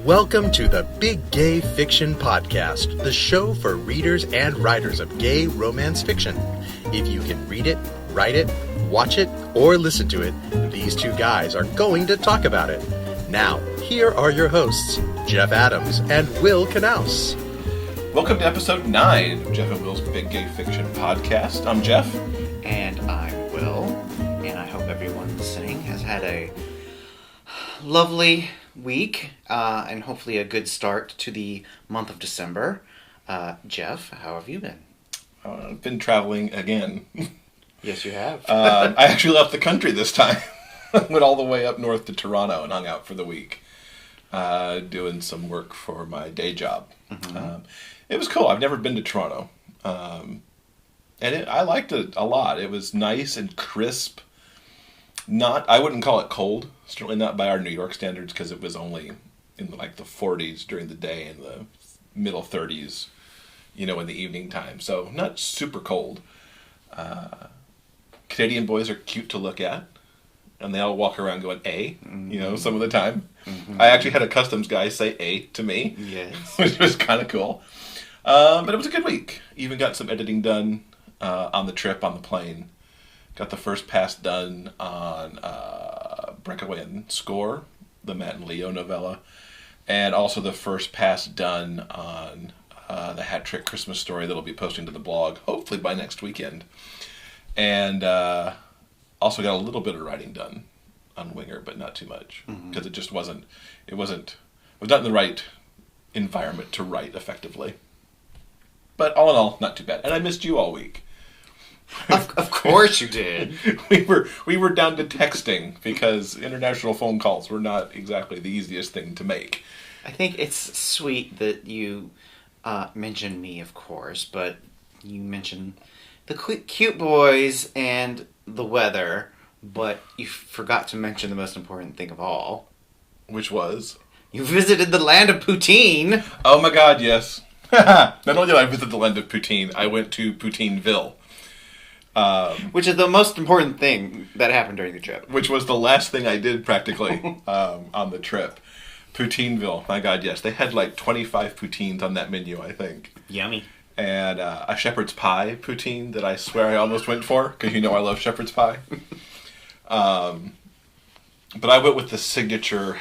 Welcome to the Big Gay Fiction Podcast, the show for readers and writers of gay romance fiction. If you can read it, write it, watch it, or listen to it, these two guys are going to talk about it. Now, here are your hosts, Jeff Adams and Will Knaus. Welcome to episode 9 of Jeff and Will's Big Gay Fiction Podcast. I'm Jeff. And I'm Will. And I hope everyone listening has had a lovely week and hopefully a good start to the month of December. Jeff, how have you been? I've been traveling again. Yes, you have. I actually left the country this time. Went all the way up north to Toronto and hung out for the week, doing some work for my day job. Mm-hmm. It was cool. I've never been to Toronto, and I liked it a lot. It was nice and crisp. I wouldn't call it cold. Certainly not by our New York standards, because it was only in the 40s during the day and the middle 30s, in the evening time. So not super cold. Canadian boys are cute to look at, and they all walk around going "A," some of the time. Mm-hmm. I actually had a customs guy say "A" to me, yes, which was kind of cool. But it was a good week. Even got some editing done on the trip, on the plane. Got the first pass done on Breakaway and Score, the Matt and Leo novella, and also the first pass done on the Hat Trick Christmas Story that'll be posting to the blog, hopefully by next weekend. And also got a little bit of writing done on Winger, but not too much, because it was not in the right environment to write effectively. But all in all, not too bad. And I missed you all week. Of course you did. we were down to texting because international phone calls were not exactly the easiest thing to make. I think it's sweet that you mentioned me, of course, but you mentioned the cute boys and the weather, but you forgot to mention the most important thing of all. Which was? You visited the land of poutine. Oh my god, yes. Not only did I visit the land of poutine, I went to Poutineville. Which is the most important thing that happened during the trip. Which was the last thing I did, practically, on the trip. Poutineville, my god, yes. They had 25 poutines on that menu, I think. Yummy. And a shepherd's pie poutine that I swear I almost went for, because I love shepherd's pie. But I went with the signature,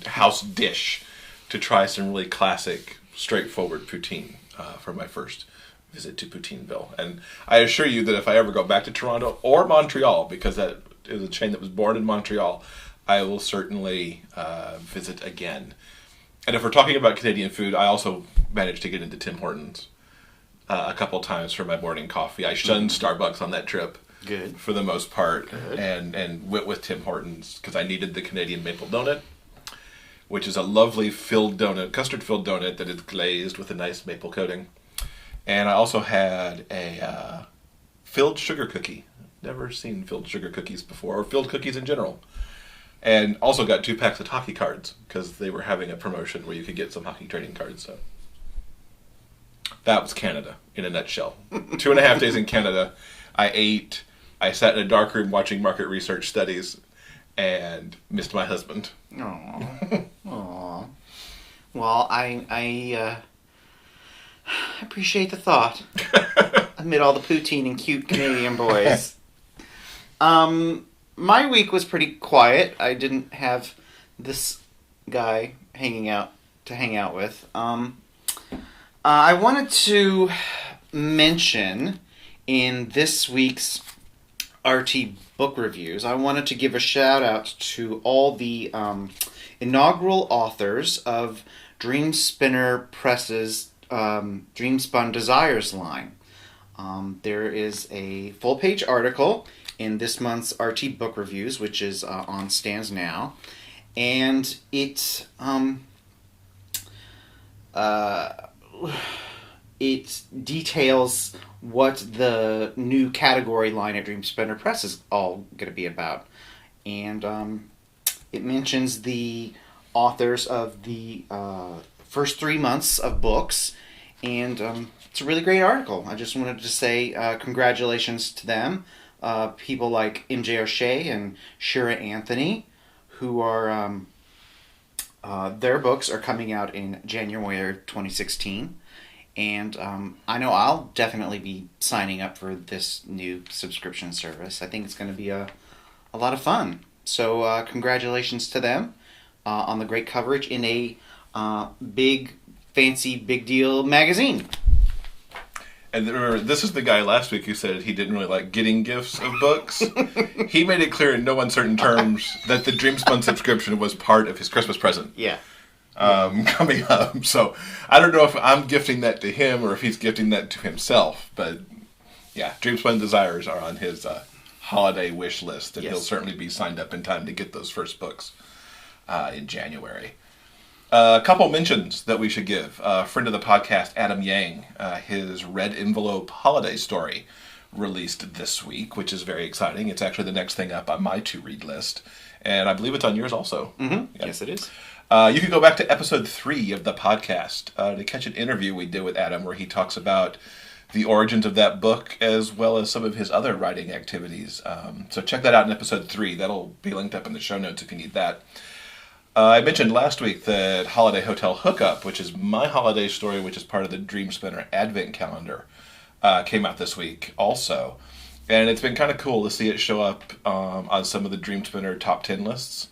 house dish to try some really classic, straightforward poutine for my first visit to Poutineville. And I assure you that if I ever go back to Toronto or Montreal, because that is a chain that was born in Montreal, I will certainly visit again. And if we're talking about Canadian food, I also managed to get into Tim Hortons a couple times for my morning coffee. I shunned Starbucks on that trip. Good. For the most part. Good. And went with Tim Hortons because I needed the Canadian maple donut, which is a lovely custard-filled donut that is glazed with a nice maple coating. And I also had a filled sugar cookie. Never seen filled sugar cookies before, or filled cookies in general. And also got 2 packs of hockey cards, because they were having a promotion where you could get some hockey trading cards. So that was Canada in a nutshell. 2.5 days in Canada. I ate, I sat in a dark room watching market research studies, and missed my husband. Aww. Aww. Well, I appreciate the thought. Amid all the poutine and cute Canadian boys. My week was pretty quiet. I didn't have this guy to hang out with. I wanted to mention in this week's RT book reviews, I wanted to give a shout out to all the inaugural authors of Dreamspinner Press's Dreamspun Desires line. There is a full-page article in this month's RT Book Reviews, which is on stands now, and it details what the new category line at Dreamspinner Press is all going to be about, and it mentions the authors of the first 3 months of books, and it's a really great article. I just wanted to say congratulations to them. People like MJ O'Shea and Shira Anthony, who are Their books are coming out in January 2016. And I know I'll definitely be signing up for this new subscription service. I think it's going to be a lot of fun. So congratulations to them on the great coverage in a big, fancy, big deal magazine. And remember, this is the guy last week who said he didn't really like getting gifts of books. He made it clear in no uncertain terms that the Dreamspun subscription was part of his Christmas present. Yeah. Coming up. So I don't know if I'm gifting that to him or if he's gifting that to himself. But yeah, Dreamspun Desires are on his holiday wish list. And Yes. he'll certainly be signed up in time to get those first books in January. A couple mentions that we should give. Friend of the podcast, Adam Yang, his Red Envelope holiday story released this week, which is very exciting. It's actually the next thing up on my to-read list. And I believe it's on yours also. Mm-hmm. Yeah. Yes, it is. You can go back to episode 3 of the podcast to catch an interview we did with Adam where he talks about the origins of that book as well as some of his other writing activities. So check that out in episode 3. That'll be linked up in the show notes if you need that. I mentioned last week that Holiday Hotel Hookup, which is my holiday story, which is part of the Dreamspinner Advent Calendar, came out this week also. And it's been kind of cool to see it show up on some of the Dreamspinner top 10 lists,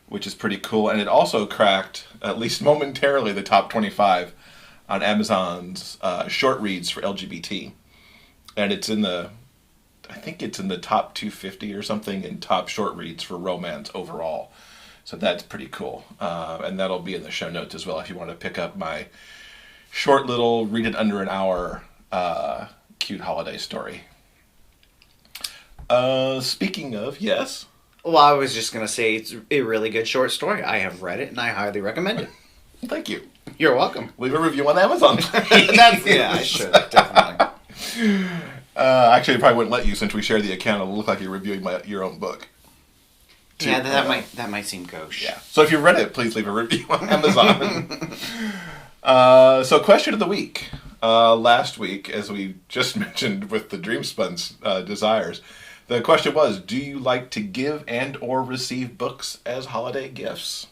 which is pretty cool. And it also cracked, at least momentarily, the top 25 on Amazon's short reads for LGBT. And it's I think it's in the top 250 or something in top short reads for romance overall. So that's pretty cool. And that'll be in the show notes as well if you want to pick up my short little, read it under an hour, cute holiday story. Speaking of, yes? Well, I was just going to say it's a really good short story. I have read it, and I highly recommend it. Thank you. You're welcome. Leave a review on Amazon. Yeah, I should, definitely. Actually, I probably wouldn't let you since we share the account. It'll look like you're reviewing your own book. Yeah, that might seem gauche. Yeah. So if you read it, please leave a review on Amazon. So question of the week. Last week, as we just mentioned with the Dreamspun Desires, the question was, do you like to give and or receive books as holiday gifts?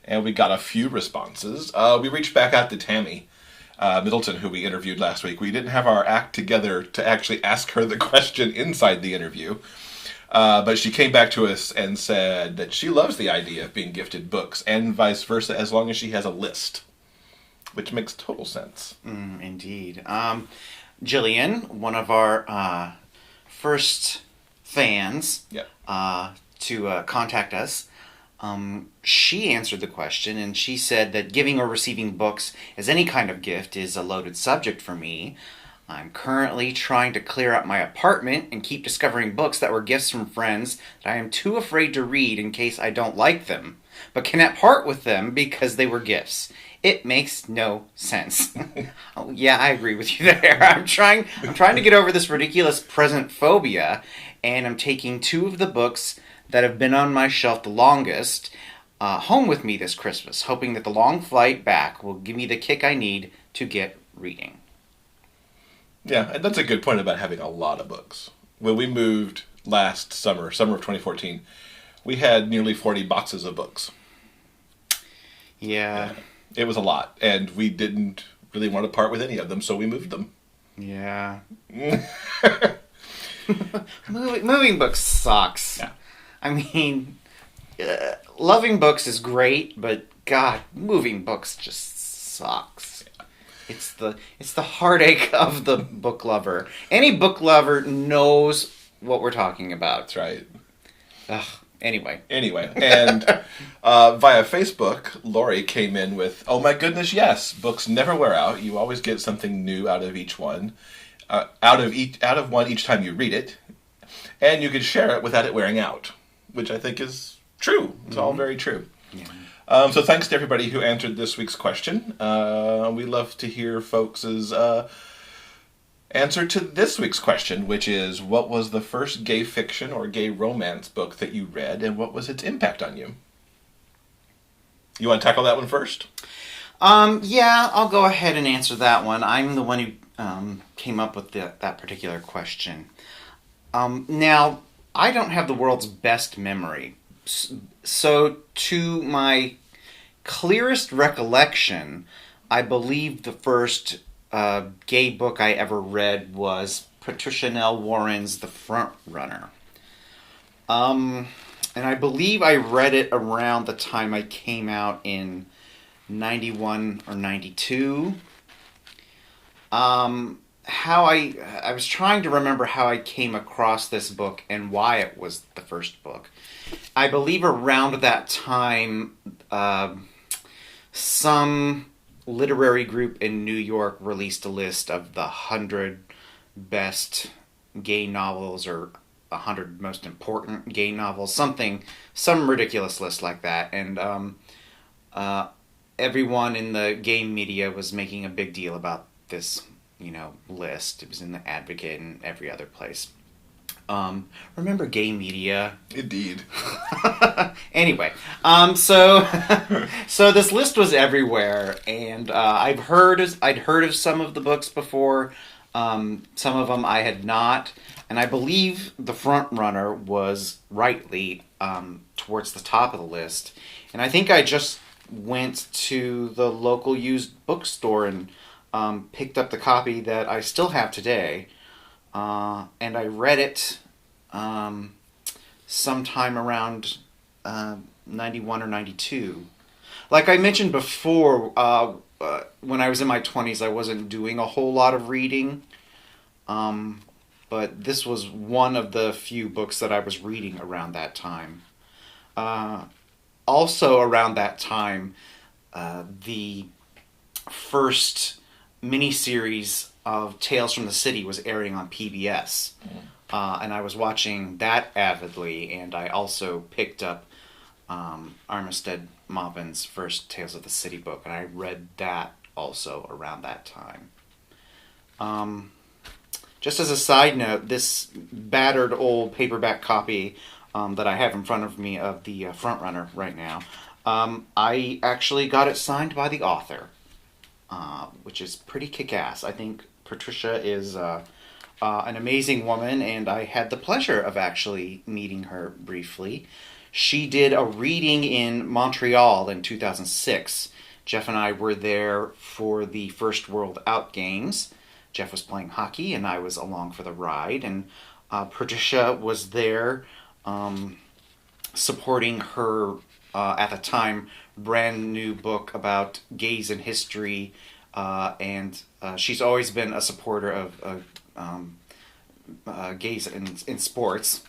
And we got a few responses. We reached back out to Tammy Middleton, who we interviewed last week. We didn't have our act together to actually ask her the question inside the interview. But she came back to us and said that she loves the idea of being gifted books and vice versa as long as she has a list, which makes total sense. Indeed. Jillian, one of our first fans to contact us, she answered the question and she said that giving or receiving books as any kind of gift is a loaded subject for me. I'm currently trying to clear up my apartment and keep discovering books that were gifts from friends that I am too afraid to read in case I don't like them, but cannot part with them because they were gifts. It makes no sense. Oh, yeah, I agree with you there. I'm trying to get over this ridiculous present phobia, and I'm taking 2 of the books that have been on my shelf the longest home with me this Christmas, hoping that the long flight back will give me the kick I need to get reading. Yeah, and that's a good point about having a lot of books. When we moved last summer of 2014, we had nearly 40 boxes of books. Yeah. It was a lot, and we didn't really want to part with any of them, so we moved them. Yeah. Moving books sucks. Yeah. I mean, loving books is great, but God, moving books just sucks. Yeah. It's the heartache of the book lover. Any book lover knows what we're talking about. That's right. Ugh. Anyway, and via Facebook, Lori came in with, "Oh my goodness, yes! Books never wear out. You always get something new out of each one, out of one each time you read it, and you can share it without it wearing out," which I think is true. It's all very true. Yeah. So thanks to everybody who answered this week's question. We love to hear folks' answer to this week's question, which is, what was the first gay fiction or gay romance book that you read, and what was its impact on you? You want to tackle that one first? Yeah, I'll go ahead and answer that one. I'm the one who came up with that particular question. Now, I don't have the world's best memory, so to my clearest recollection, I believe the first gay book I ever read was Patricia Nell Warren's The Front Runner. And I believe I read it around the time I came out in 91 or 92. I was trying to remember how I came across this book and why it was the first book. I believe around that time, some literary group in New York released a list of the 100 best gay novels or 100 most important gay novels, some ridiculous list like that. And everyone in the gay media was making a big deal about this, list. It was in the Advocate and every other place. Remember gay media? Indeed. Anyway, so this list was everywhere, and I'd heard of some of the books before. Some of them I had not, and I believe The Front Runner was rightly towards the top of the list. And I think I just went to the local used bookstore and picked up the copy that I still have today. And I read it sometime around 91 or 92. Like I mentioned before, when I was in my 20s, I wasn't doing a whole lot of reading. But this was one of the few books that I was reading around that time. Also around that time, the first miniseries of Tales from the City was airing on PBS. And I was watching that avidly, and I also picked up Armistead Maupin's first Tales of the City book, and I read that also around that time. Just as a side note, this battered old paperback copy that I have in front of me of the Front Runner right now, I actually got it signed by the author, which is pretty kick-ass. I think Patricia is an amazing woman, and I had the pleasure of actually meeting her briefly. She did a reading in Montreal in 2006. Jeff and I were there for the first World Out Games. Jeff was playing hockey, and I was along for the ride. And Patricia was there supporting her, at the time, brand new book about gays in history. And she's always been a supporter of gays in sports.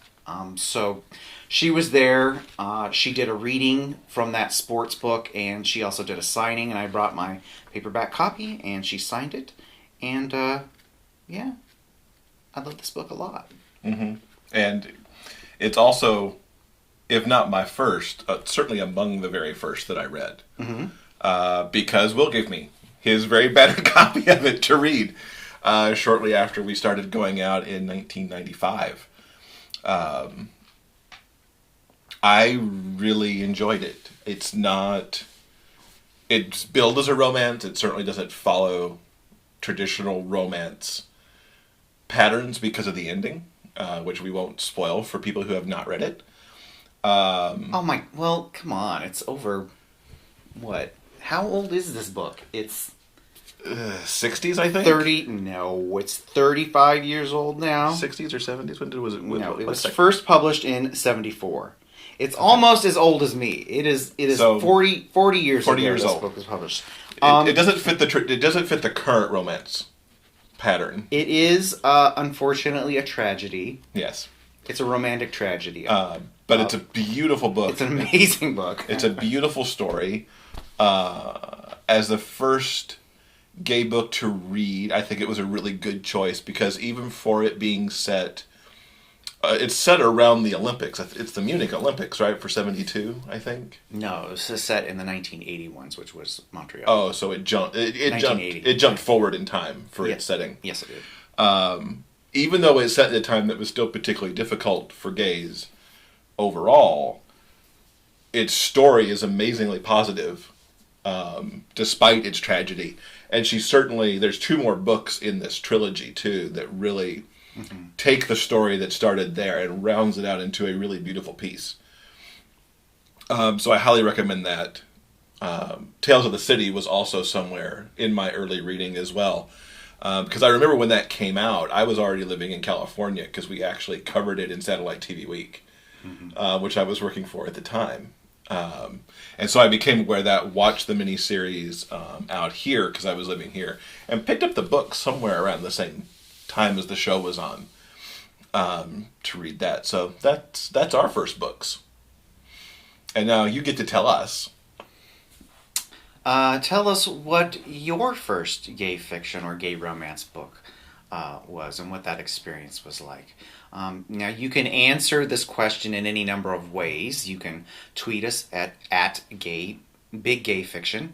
So she was there. She did a reading from that sports book, and she also did a signing, and I brought my paperback copy, and she signed it. And, yeah, I love this book a lot. Mm-hmm. And it's also, if not my first, certainly among the very first that I read. Mm-hmm. Because Will gave me his very battered copy of it to read shortly after we started going out in 1995. I really enjoyed it. It's billed as a romance. It certainly doesn't follow traditional romance patterns because of the ending, which we won't spoil for people who have not read it. Well, come on. It's over, what? How old is this book? It's 60s, I think? It's 35 years old now. 60s or 70s? When was it? No, it was first published in 74. It's almost as old as me. It is so 40 years ago this book was published. It doesn't fit the current romance pattern. It is, unfortunately, a tragedy. Yes. It's a romantic tragedy. But it's a beautiful book. It's an amazing book. It's a beautiful story. As the first gay book to read, I think it was a really good choice because even for it being set... it's set around the Olympics. It's the Munich Olympics, right? For 72, I think. No, it was set in the 1980 ones, which was Montreal. Oh, so it jumped. It jumped forward in time for its setting. Yes, it did. Even though it's set at a time that was still particularly difficult for gays overall, its story is amazingly positive, despite its tragedy. And there's 2 more books in this trilogy too that really. Mm-hmm. Take the story that started there and rounds it out into a really beautiful piece. So I highly recommend that. Tales of the City was also somewhere in my early reading as well. Because I remember when that came out, I was already living in California because we actually covered it in Satellite TV Week, which I was working for at the time. And so I became aware of that, watched the miniseries out here because I was living here, and picked up the book somewhere around the same time as the show was on to read that. So that's our first books. And now you get to tell us. Tell us what your first gay fiction or gay romance book was and what that experience was like. Now, you can answer this question in any number of ways. You can tweet us at Big Gay Fiction,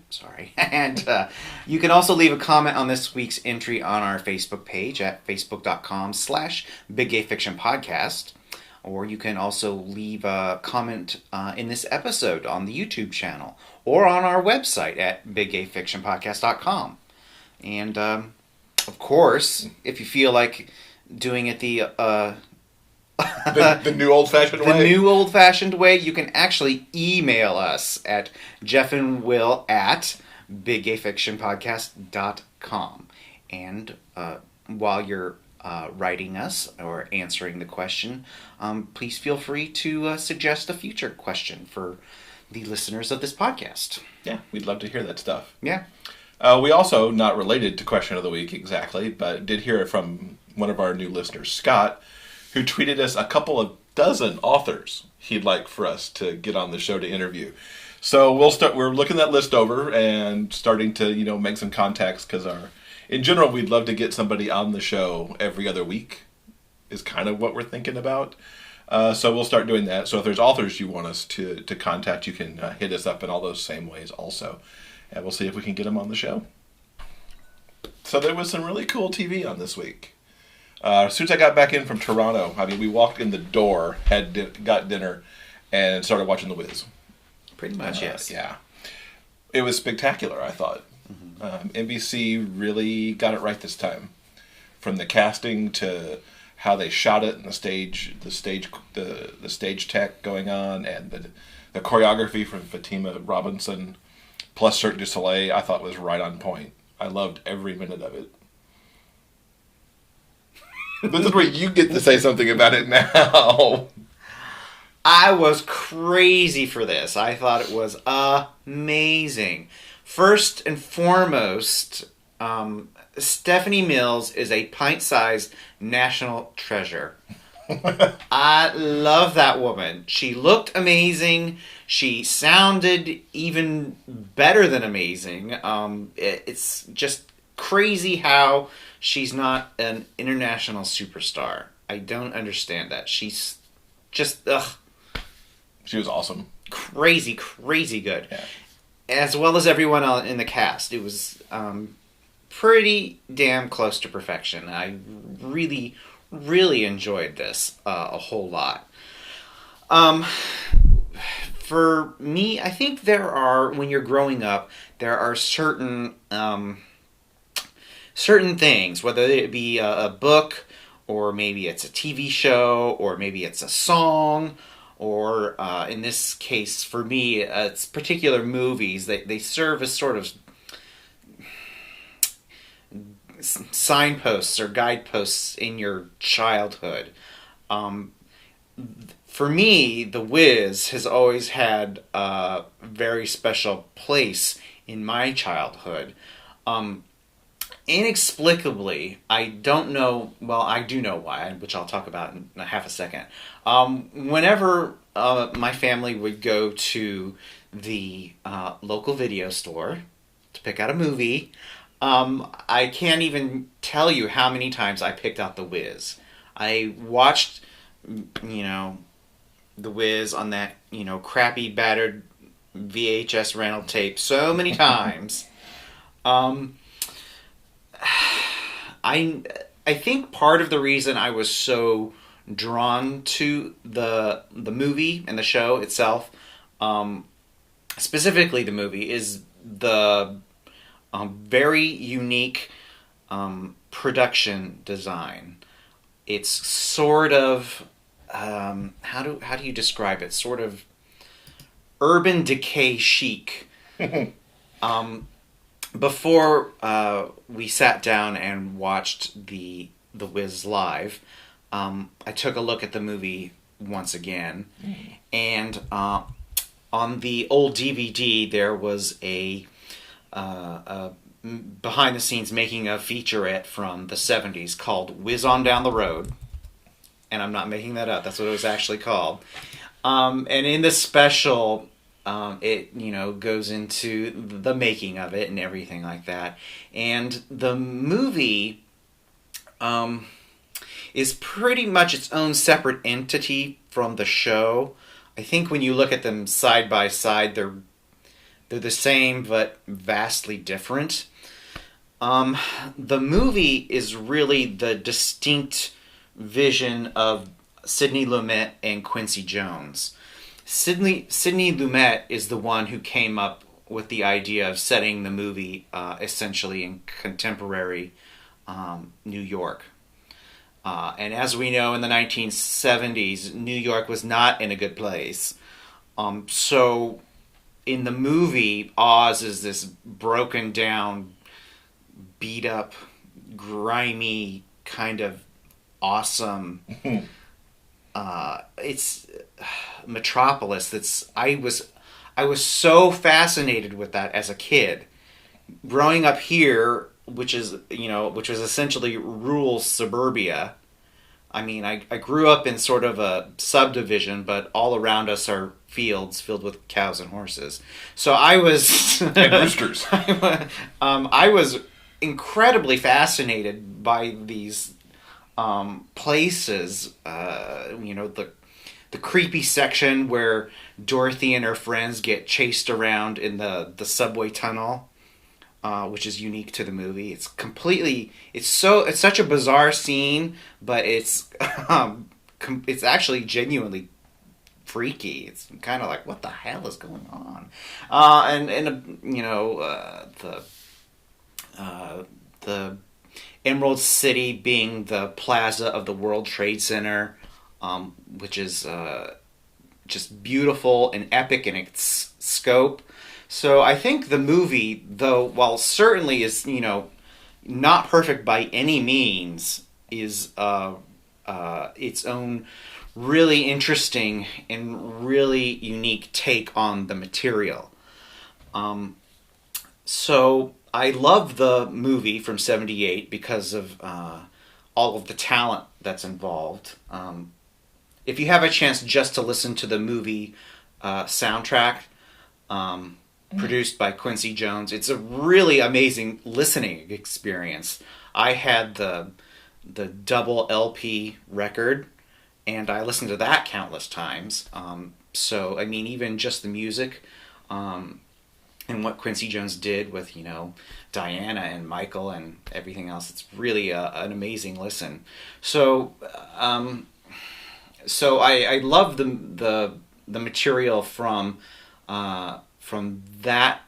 and you can also leave a comment on this week's entry on our Facebook page at facebook.com/Big Gay Fiction Podcast. Or you can also leave a comment in this episode on the YouTube channel or on our website at biggayfictionpodcast.com. And, of course, if you feel like doing it the new old-fashioned way. The new old-fashioned way, you can actually email us at jeffandwill@biggayfictionpodcast.com. And while you're writing us or answering the question, please feel free to suggest a future question for the listeners of this podcast. Yeah, we'd love to hear that stuff. Yeah. We also, not related to Question of the Week exactly, but did hear it from one of our new listeners, Scott, who tweeted us a couple of dozen authors he'd like for us to get on the show to interview. So we're looking that list over and starting to, make some contacts because in general, we'd love to get somebody on the show every other week is kind of what we're thinking about. So we'll start doing that. So if there's authors you want us to contact, you can hit us up in all those same ways also. And we'll see if we can get them on the show. So there was some really cool TV on this week. As soon as I got back in from Toronto, we walked in the door, got dinner, and started watching The Wiz. Pretty much, yes. Yeah. It was spectacular, I thought. NBC really got it right this time, from the casting to how they shot it and the stage tech going on, and the choreography from Fatima Robinson plus Cirque du Soleil. I thought was right on point. I loved every minute of it. This is where you get to say something about it now. I was crazy for this. I thought it was amazing. First and foremost, Stephanie Mills is a pint-sized national treasure. I love that woman. She looked amazing. She sounded even better than amazing. It's just crazy how she's not an international superstar. I don't understand that. She's just, She was awesome. Crazy good. Yeah. As well as everyone in the cast. It was pretty damn close to perfection. I really, really enjoyed this a whole lot. For me, I think when you're growing up, there are certain things, whether it be a book, or maybe it's a TV show, or maybe it's a song, or in this case, for me, it's particular movies. They serve as sort of signposts or guideposts in your childhood. For me, The Wiz has always had a very special place in my childhood. Inexplicably, I don't know, well, I do know why, which I'll talk about in half a second. Whenever my family would go to the local video store to pick out a movie, I can't even tell you how many times I picked out The Wiz. I watched, The Wiz on that, crappy, battered VHS rental tape so many times. I think part of the reason I was so drawn to the movie and the show itself, specifically the movie, is the very unique production design. It's sort of how do you describe it? Sort of Urban Decay chic. Before we sat down and watched the Wiz live, I took a look at the movie once again, and on the old DVD there was a behind the scenes making a featurette from the 70s called Whiz On Down the Road, and I'm not making that up, that's what it was actually called. And in this special, it goes into the making of it and everything like that. And the movie is pretty much its own separate entity from the show. I think when you look at them side by side, they're the same but vastly different. The movie is really the distinct vision of Sidney Lumet and Quincy Jones. Sidney Lumet is the one who came up with the idea of setting the movie essentially in contemporary New York. And as we know, in the 1970s, New York was not in a good place. So in the movie, Oz is this broken down, beat up, grimy, kind of awesome... it's metropolis. I was so fascinated with that as a kid, growing up here, which was essentially rural suburbia. I mean, I grew up in sort of a subdivision, but all around us are fields filled with cows and horses. So I was and roosters. I was incredibly fascinated by these places, the creepy section where Dorothy and her friends get chased around in the subway tunnel, which is unique to the movie. It's such a bizarre scene, but it's actually genuinely freaky. It's kind of like, what the hell is going on? The Emerald City being the plaza of the World Trade Center, which is just beautiful and epic in its scope. So I think the movie, though, while certainly is not perfect by any means, is its own really interesting and really unique take on the material. So I love the movie from '78 because of all of the talent that's involved. If you have a chance just to listen to the movie soundtrack, produced by Quincy Jones, it's a really amazing listening experience. I had the double LP record, and I listened to that countless times. So, I mean, even just the music, and what Quincy Jones did with, Diana and Michael and everything else, it's really an amazing listen. So, I love the material from that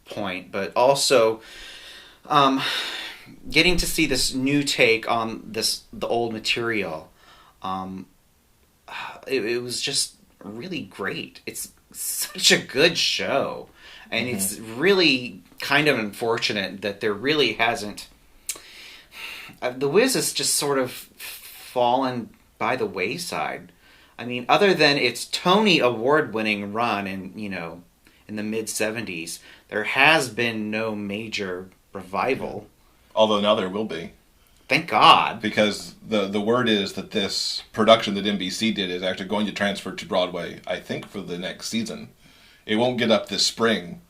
point, but also getting to see this new take on the old material. It was just really great. It's such a good show. And it's really kind of unfortunate that there really hasn't... The Wiz has just sort of fallen by the wayside. I mean, other than its Tony Award-winning run in the mid-'70s, there has been no major revival. Although now there will be. Thank God. Because the word is that this production that NBC did is actually going to transfer to Broadway, I think, for the next season. It won't get up this spring,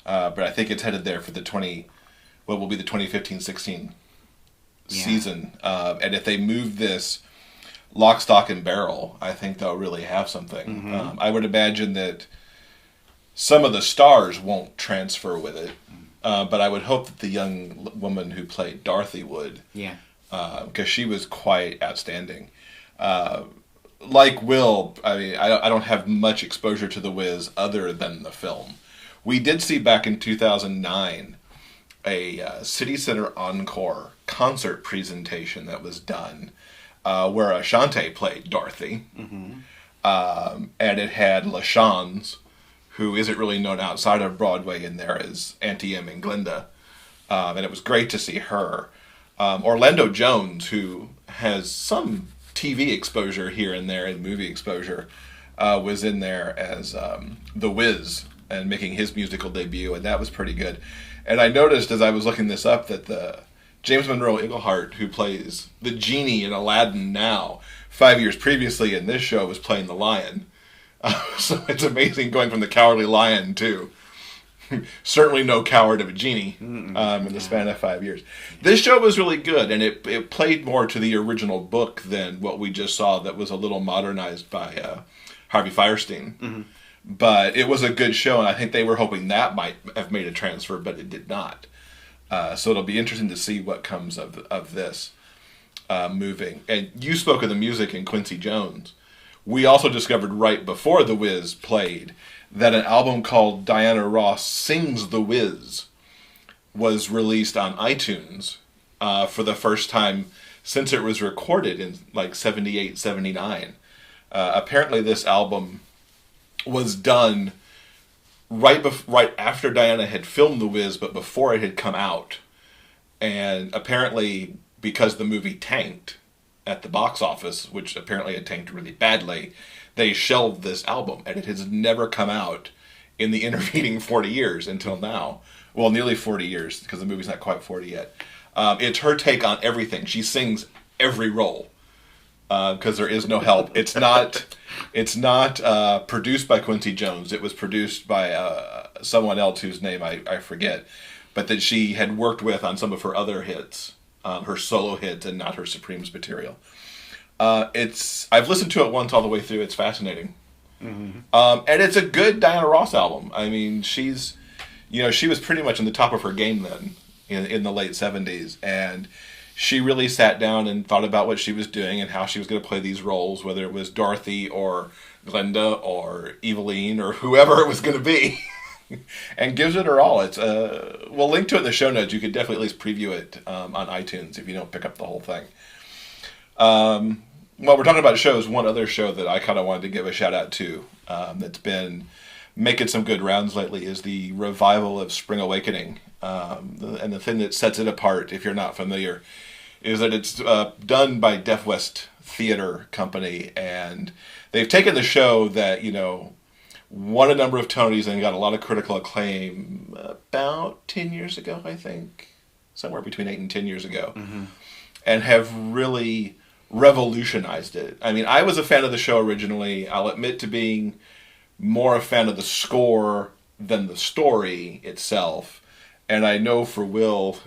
but I think it's headed there for what will be the 2015-16 season. And if they move this lock, stock, and barrel, I think they'll really have something. Mm-hmm. I would imagine that some of the stars won't transfer with it, but I would hope that the young woman who played Dorothy would. Yeah. Because she was quite outstanding. Like Will, I mean, I don't have much exposure to The Wiz other than the film. We did see back in 2009 a City Center Encore concert presentation that was done where Ashante played Dorothy. Mm-hmm. And it had LaShawne's who isn't really known outside of Broadway in there as Auntie Em and Glinda. And it was great to see her. Orlando Jones, who has some TV exposure here and there and movie exposure, was in there as The Wiz and making his musical debut, and that was pretty good. And I noticed as I was looking this up that the James Monroe Iglehart, who plays the genie in Aladdin now, 5 years previously in this show was playing the lion. So it's amazing going from the cowardly lion to certainly no coward of a genie in the span of 5 years. This show was really good, and it played more to the original book than what we just saw that was a little modernized by Harvey Fierstein. Mm-hmm. But it was a good show, and I think they were hoping that might have made a transfer, but it did not. So it'll be interesting to see what comes of this moving. And you spoke of the music in Quincy Jones. We also discovered right before The Wiz played that an album called Diana Ross Sings The Wiz was released on iTunes for the first time since it was recorded in like 78, 79. Apparently this album was done right after Diana had filmed The Wiz, but before it had come out. And apparently because the movie tanked at the box office, which apparently it tanked really badly, they shelved this album, and it has never come out in the intervening 40 years until now. Well, nearly 40 years, because the movie's not quite 40 yet. It's her take on everything. She sings every role, because there is no help. It's not produced by Quincy Jones. It was produced by someone else whose name I forget, but that she had worked with on some of her other hits, her solo hits, and not her Supremes material. I've listened to it once all the way through. It's fascinating. Mm-hmm. And it's a good Diana Ross album. I mean, she was pretty much in the top of her game then in the late 70s. And she really sat down and thought about what she was doing and how she was going to play these roles, whether it was Dorothy or Glinda or Eveline or whoever it was going to be. And gives it her all. We'll link to it in the show notes. You could definitely at least preview it on iTunes if you don't pick up the whole thing. Well, we're talking about shows. One other show that I kind of wanted to give a shout out to that's been making some good rounds lately is the revival of Spring Awakening. And the thing that sets it apart, if you're not familiar, is that it's done by Deaf West Theater Company, and they've taken the show that, won a number of Tonys and got a lot of critical acclaim about 10 years ago, I think. Somewhere between 8 and 10 years ago. Mm-hmm. And have really revolutionized it. I mean, I was a fan of the show originally. I'll admit to being more a fan of the score than the story itself. And I know for Will,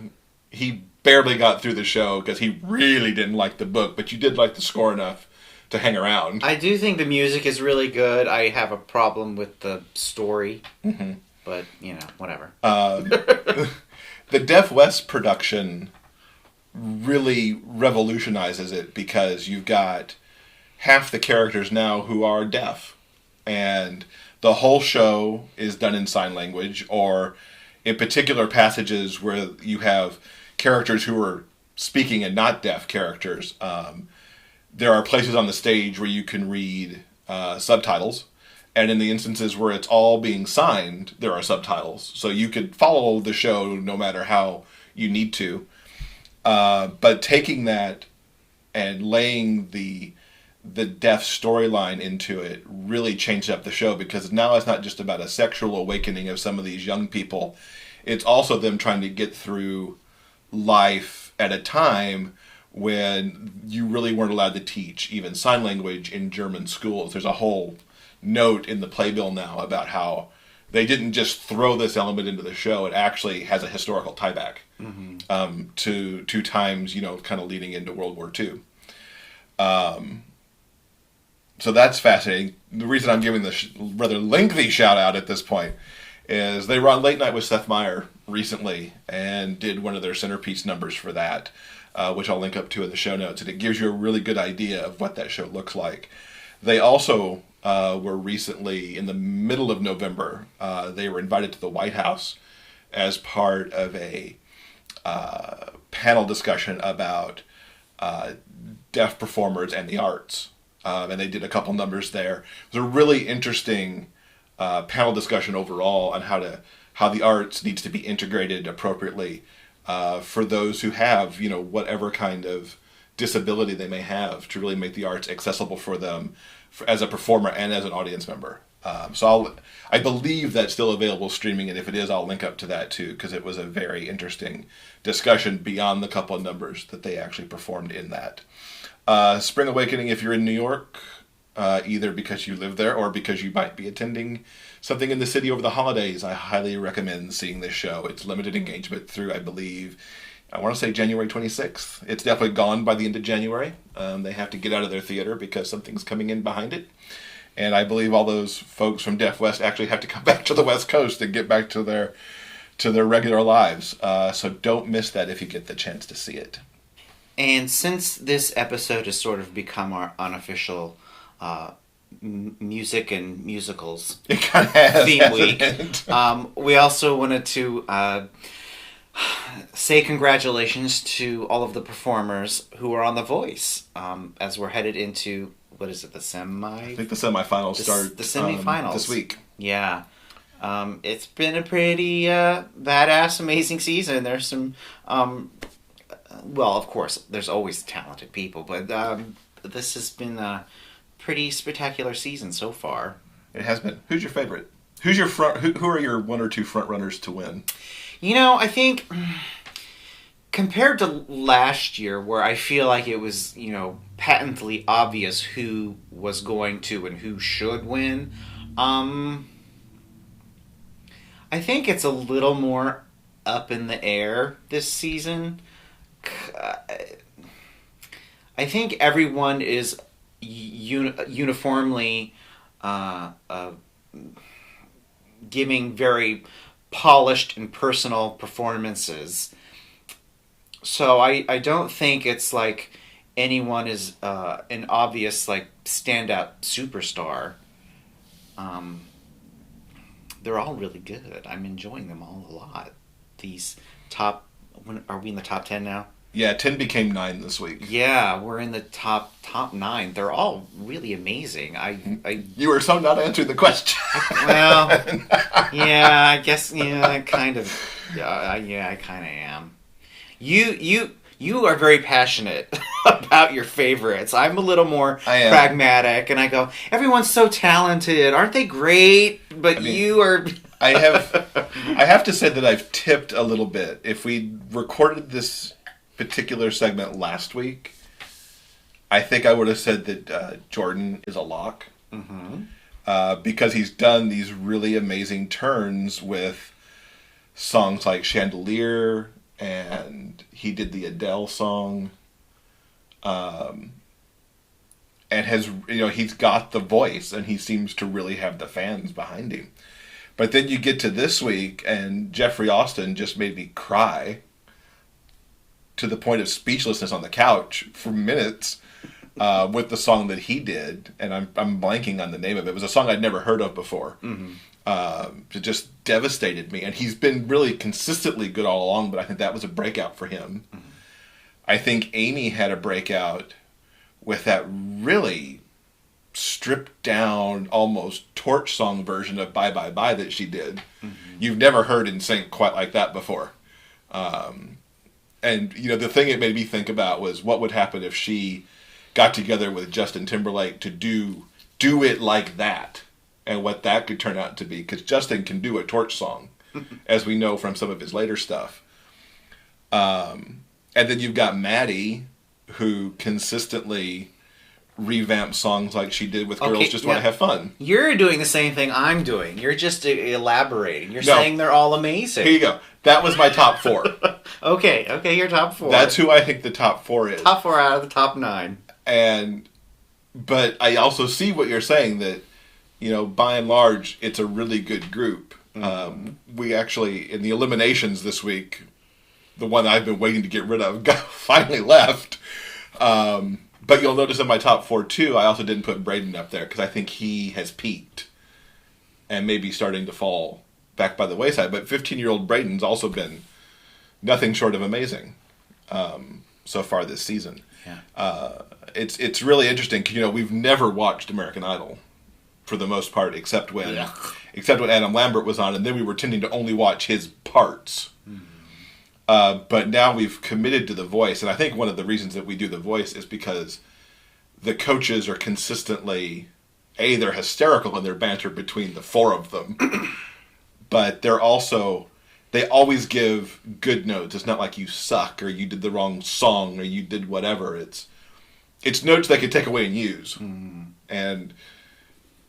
he barely got through the show because he really didn't like the book, but you did like the score enough to hang around. I do think the music is really good. I have a problem with the story, mm-hmm. but, whatever. The Deaf West production really revolutionizes it because you've got half the characters now who are deaf, and the whole show is done in sign language, or in particular passages where you have characters who are speaking and not deaf characters. There are places on the stage where you can read subtitles, and in the instances where it's all being signed, there are subtitles, so you could follow the show no matter how you need to. But taking that and laying the deaf storyline into it really changed up the show, because now it's not just about a sexual awakening of some of these young people. It's also them trying to get through life at a time when you really weren't allowed to teach even sign language in German schools. There's a whole note in the playbill now about how they didn't just throw this element into the show. It actually has a historical tieback to times, kind of leading into World War II. So that's fascinating. The reason I'm giving this rather lengthy shout out at this point is they were on Late Night with Seth Meyers recently and did one of their centerpiece numbers for that, which I'll link up to in the show notes. And it gives you a really good idea of what that show looks like. They also were recently, in the middle of November, they were invited to the White House as part of a panel discussion about deaf performers and the arts. And they did a couple numbers there. It was a really interesting panel discussion overall on how the arts needs to be integrated appropriately for those who have, whatever kind of disability they may have, to really make the arts accessible for them as a performer and as an audience member. So I believe that's still available streaming, and if it is, I'll link up to that too, because it was a very interesting discussion beyond the couple of numbers that they actually performed in that. Spring Awakening, if you're in New York, either because you live there or because you might be attending something in the city over the holidays, I highly recommend seeing this show. It's limited engagement through, I believe, I want to say January 26th. It's definitely gone by the end of January. They have to get out of their theater because something's coming in behind it. And I believe all those folks from Deaf West actually have to come back to the West Coast and get back to their regular lives. So don't miss that if you get the chance to see it. And since this episode has sort of become our unofficial music and musicals it kind of has, theme week, we also wanted to say congratulations to all of the performers who are on The Voice as we're headed into, what is it, the I think the semifinals start the semifinals this week. Yeah. It's been a pretty badass, amazing season. There's some, well, of course, there's always talented people, but this has been a pretty spectacular season so far. It has been. Who's your favorite? Who's your who are your one or two front runners to win? I think compared to last year, where I feel like it was, patently obvious who was going to and who should win, I think it's a little more up in the air this season. I think everyone is uniformly giving very polished and personal performances. So I don't think it's like anyone is an obvious standout superstar. They're all really good. I'm enjoying them all a lot. These top, are we in the top 10 now? Yeah, 10 became 9 this week. Yeah, we're in the top 9. They're all really amazing. You were so not answering the question. Well, yeah, I guess, I kind of am. You are very passionate about your favorites. I'm a little more pragmatic, and I go, everyone's so talented. Aren't they great? But you are... I have to say that I've tipped a little bit. If we recorded this particular segment last week, I think I would have said that Jordan is a lock. Mm-hmm. Because he's done these really amazing turns with songs like Chandelier, and he did the Adele song, and has, he's got the voice, and he seems to really have the fans behind him. But then you get to this week, and Jeffrey Austin just made me cry to the point of speechlessness on the couch for minutes with the song that he did, and I'm blanking on the name of it. It was a song I'd never heard of before. Mm-hmm. It just devastated me, and he's been really consistently good all along, but I think that was a breakout for him. Mm-hmm. I think Amy had a breakout with that really stripped down, almost torch song version of Bye Bye Bye that she did. Mm-hmm. You've never heard NSYNC quite like that before. And, the thing it made me think about was what would happen if she got together with Justin Timberlake to do it like that, and what that could turn out to be, because Justin can do a torch song, as we know from some of his later stuff. And then you've got Maddie, who consistently revamp songs like she did with Girls Just Want to Have Fun. You're doing the same thing I'm doing. You're just elaborating. You're saying they're all amazing. Here you go. That was my top 4. Okay, your top 4. That's who I think the top 4 is. Top 4 out of the top 9. But I also see what you're saying, that, by and large, it's a really good group. Mm-hmm. We actually, in the eliminations this week, the one I've been waiting to get rid of finally left. But you'll notice in my top 4, too, I also didn't put Braden up there, because I think he has peaked and maybe starting to fall back by the wayside. But 15-year-old Braden's also been nothing short of amazing so far this season. Yeah. It's really interesting, because, we've never watched American Idol. for the most part, except when Adam Lambert was on, and then we were tending to only watch his parts. But now we've committed to The Voice, and I think one of the reasons that we do The Voice is because the coaches are consistently, they're hysterical in their banter between the four of them, but they always give good notes. It's not like you suck, or you did the wrong song, or you did whatever. It's notes they could take away and use. And,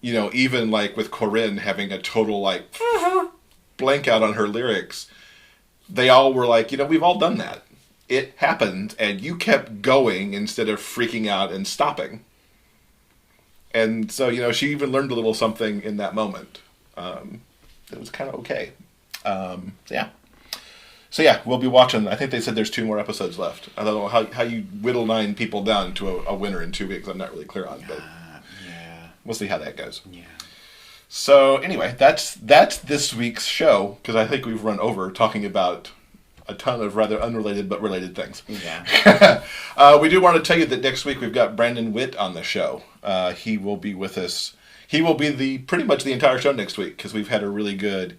even like with Corinne having a total blank out on her lyrics, they all were like, we've all done that. It happened, and you kept going instead of freaking out and stopping. And so, she even learned a little something in that moment. It was kind of okay. So yeah, we'll be watching. I think they said there's 2 more episodes left. I don't know how you whittle 9 people down to a winner in 2 weeks. I'm not really clear on, but we'll see how that goes. Yeah. So anyway, that's this week's show, because I think we've run over talking about a ton of rather unrelated but related things. Yeah. We do want to tell you that next week we've got Brandon Witt on the show. He will be with us. He will be pretty much the entire show next week, because we've had a really good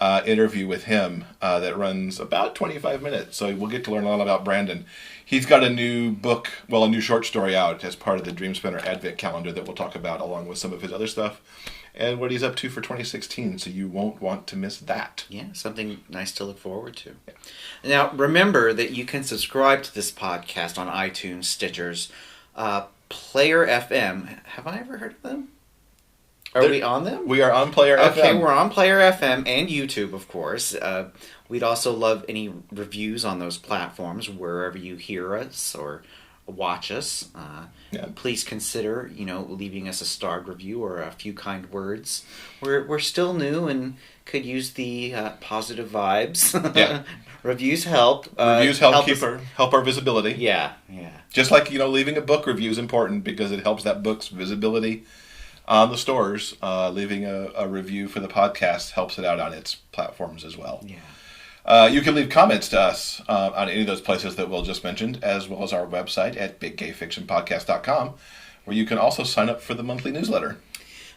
interview with him that runs about 25 minutes. So we'll get to learn a lot about Brandon. He's got a new book, a new short story out as part of the Dreamspinner Advent calendar that we'll talk about along with some of his other stuff and what he's up to for 2016. So you won't want to miss that. Yeah, something nice to look forward to. Yeah. Now, remember that you can subscribe to this podcast on iTunes, Stitchers, Player FM. Have I ever heard of them? Are we on them? We are on Player FM. Okay, we're on Player FM and YouTube, of course. We'd also love any reviews on those platforms, wherever you hear us or watch us. Please consider, leaving us a starred review or a few kind words. We're still new and could use the positive vibes. Yeah. Reviews help. Reviews help our visibility. Yeah. Just like, leaving a book review is important because it helps that book's visibility on the stores. Leaving a review for the podcast helps it out on its platforms as well. Yeah. You can leave comments to us on any of those places that Will just mentioned, as well as our website at biggayfictionpodcast.com, where you can also sign up for the monthly newsletter.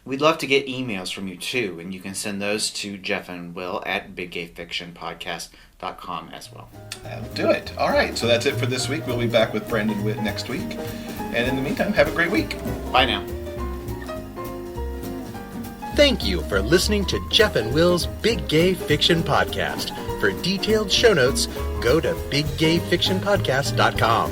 We'd love to get emails from you, too, and you can send those to Jeff and Will at biggayfictionpodcast.com as well. That'll do it. All right, so that's it for this week. We'll be back with Brandon Witt next week. And in the meantime, have a great week. Bye now. Thank you for listening to Jeff and Will's Big Gay Fiction Podcast. For detailed show notes, go to biggayfictionpodcast.com.